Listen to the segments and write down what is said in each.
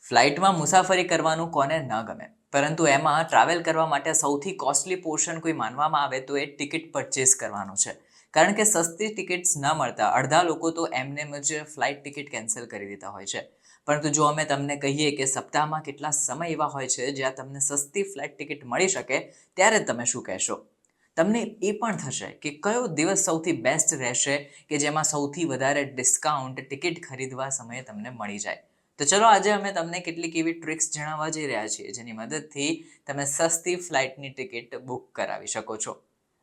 ફ્લાઇટમાં મુસાફરી કરવાનું કોને ન ગમે, પરંતુ એમાં ટ્રાવેલ કરવા માટે સૌથી કોસ્ટલી પોર્શન કોઈ માનવામાં આવે તો એ ટિકિટ પરચેસ કરવાનું છે. કારણ કે સસ્તી ટિકિટ્સ ન મળતા અડધા લોકો તો એમનેમ જ ફ્લાઇટ ટિકિટ કેન્સલ કરી દેતા હોય છે. પરંતુ જો અમે તમને કહીએ કે સપ્તાહમાં કેટલા સમય એવા હોય છે જ્યાં તમને સસ્તી ફ્લાઇટ ટિકિટ મળી શકે, ત્યારે તમે શું કહેશો? તમને એ પણ થશે કે કયો દિવસ સૌથી બેસ્ટ રહેશે કે જેમાં સૌથી વધારે ડિસ્કાઉન્ટ ટિકિટ ખરીદવા સમયે તમને મળી જાય. તો ચલો આજે અમે તમને કેટલીક એવી ટ્રિક્સ જણાવવા જઈ રહ્યા છીએ જેની મદદથી તમે સસ્તી ફ્લાઇટની ટિકિટ બુક કરાવી શકો છો.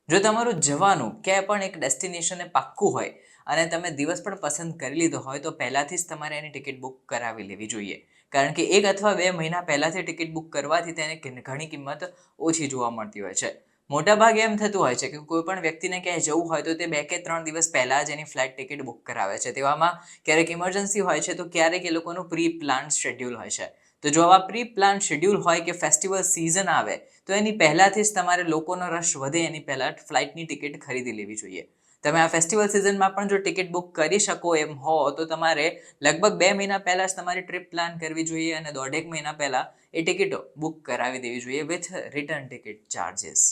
જો તમારું જવાનું ક્યાંય પણ એક ડેસ્ટિનેશને પાક્કું હોય અને તમે દિવસ પણ પસંદ કરી લીધો હોય તો પહેલાથી જ તમારે એની ટિકિટ બુક કરાવી લેવી જોઈએ. કારણ કે 1 અથવા 2 મહિના પહેલાથી ટિકિટ બુક કરવાથી તેને ઘણી કિંમત ઓછી જોવા મળતી હોય છે. મોટાભાગે એમ થતું હોય છે કે કોઈ પણ વ્યક્તિને ક્યાંય જવું હોય તો તે 2 કે 3 દિવસ પહેલા જ એની ફ્લાઇટ ટિકિટ બુક કરાવે છે. તેવામાં ક્યારેક ઇમરજન્સી હોય છે તો ક્યારેક એ લોકોનું પ્રી પ્લાન શેડ્યુલ હોય છે. તો જો આવા પ્રી પ્લાન શેડ્યુલ હોય કે ફેસ્ટિવલ સિઝન આવે તો એની પહેલાથી જ તમારે લોકોનો રશ વધે એની પહેલા ફ્લાઇટની ટિકિટ ખરીદી લેવી જોઈએ. તમે આ ફેસ્ટિવલ સિઝનમાં પણ જો ટિકિટ બુક કરી શકો એમ હો તો તમારે લગભગ 2 મહિના પહેલા જ તમારી ટ્રીપ પ્લાન કરવી જોઈએ અને 1.5 મહિના પહેલા એ ટિકિટો બુક કરાવી દેવી જોઈએ વિથ રિટર્ન ટિકિટ ચાર્જીસ.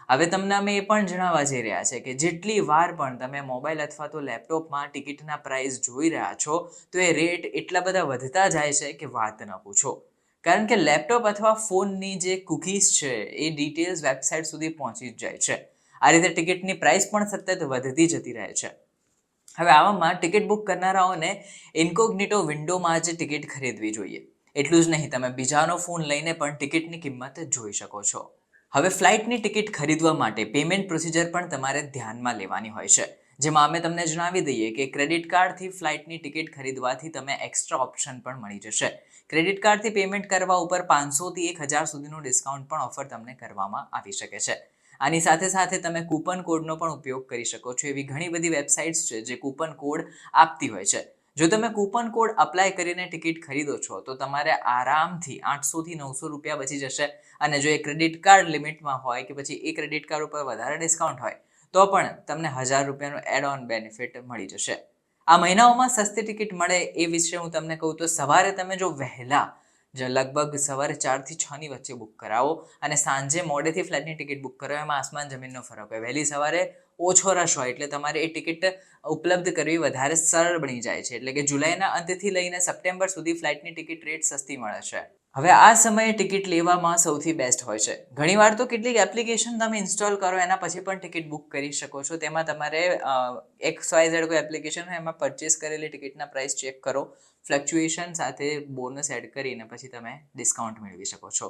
હવે તમને અમે એ પણ જણાવવા જઈ રહ્યા છે કે જેટલી વાર પણ તમે મોબાઈલ અથવા તો લેપટોપમાં ટિકિટના પ્રાઇસ જોઈ રહ્યા છો તો એ રેટ એટલા બધા વધતા જાય છે કે વાત ન પૂછો. કારણ કે લેપટોપ અથવા ફોનની જે કૂકીઝ છે એ ડિટેલ્સ વેબસાઇટ સુધી પહોંચી જ જાય છે. આ રીતે ટિકિટની પ્રાઇસ પણ સતત વધતી જતી રહે છે. હવે આવામાં ટિકિટ બુક કરનારાઓને ઇન્કોગ્નિટો વિન્ડોમાં જ ટિકિટ ખરીદવી જોઈએ. એટલું જ નહીં, તમે બીજાનો ફોન લઈને પણ ટિકિટની કિંમત જોઈ શકો છો. હવે ફ્લાઇટની ટિકિટ ખરીદવા માટે પેમેન્ટ પ્રોસિજર પણ તમારે ધ્યાનમાં લેવાની હોય છે. જેમાં અમે તમને જણાવી દઈએ કે ક્રેડિટ કાર્ડથી ફ્લાઇટની ટિકિટ ખરીદવાથી તમે એક્સ્ટ્રા ઓપ્શન પણ મળી જશે. ક્રેડિટ કાર્ડથી પેમેન્ટ કરવા ઉપર 500થી 1000 સુધીનું ડિસ્કાઉન્ટ પણ ઓફર તમને કરવામાં આવી શકે છે. આની સાથે સાથે તમે કૂપન કોડનો પણ ઉપયોગ કરી શકો છો. એવી ઘણી બધી વેબસાઇટ્સ છે જે કૂપન કોડ આપતી હોય છે. જો તમે કૂપન કોડ અપ્લાય કરીને ટિકિટ ખરીદો છો તો તમારે આરામથી 800થી 900 રૂપિયા બચી જશે. અને જો એ ક્રેડિટ કાર્ડ લિમિટમાં હોય કે પછી એ ક્રેડિટ કાર્ડ ઉપર વધારે ડિસ્કાઉન્ટ હોય તો પણ તમને 1000 રૂપિયાનો એડ ઓન બેનિફિટ મળી જશે. આ મહિનાઓમાં સસ્તી ટિકિટ મળે એ વિશે હું તમને કહું તો સવારે તમે જો વહેલા લગભગ સવારે 4 થી 6 ની વચ્ચે બુક કરાવો અને સાંજે મોડેથી ફ્લાઇટની ટિકિટ બુક કરો, એમાં આસમાન જમીનનો ફરક હોય. વહેલી સવારે ઓછો રશ હોય એટલે તમારે એ ટિકિટ ઉપલબ્ધ કરવી વધારે સરળ બની જાય છે. એટલે કે જુલાઈના અંતથી લઈને સપ્ટેમ્બર સુધી ફ્લાઇટની ટિકિટ રેટ સસ્તી મળે છે. હવે આ સમયે ટિકિટ લેવામાં સૌથી બેસ્ટ હોય છે. ઘણીવાર તો કેટલીક એપ્લિકેશન તમે ઇન્સ્ટોલ કરો એના પછી પણ ટિકિટ બુક કરી શકો છો. તેમાં તમારે XYZ કોઈ એપ્લિકેશન હોય એમાં પરચેસ કરેલી ટિકિટના પ્રાઇસ ચેક કરો, ફ્લક્ચ્યુએશન સાથે બોનસ એડ કરીને પછી તમે ડિસ્કાઉન્ટ મેળવી શકો છો.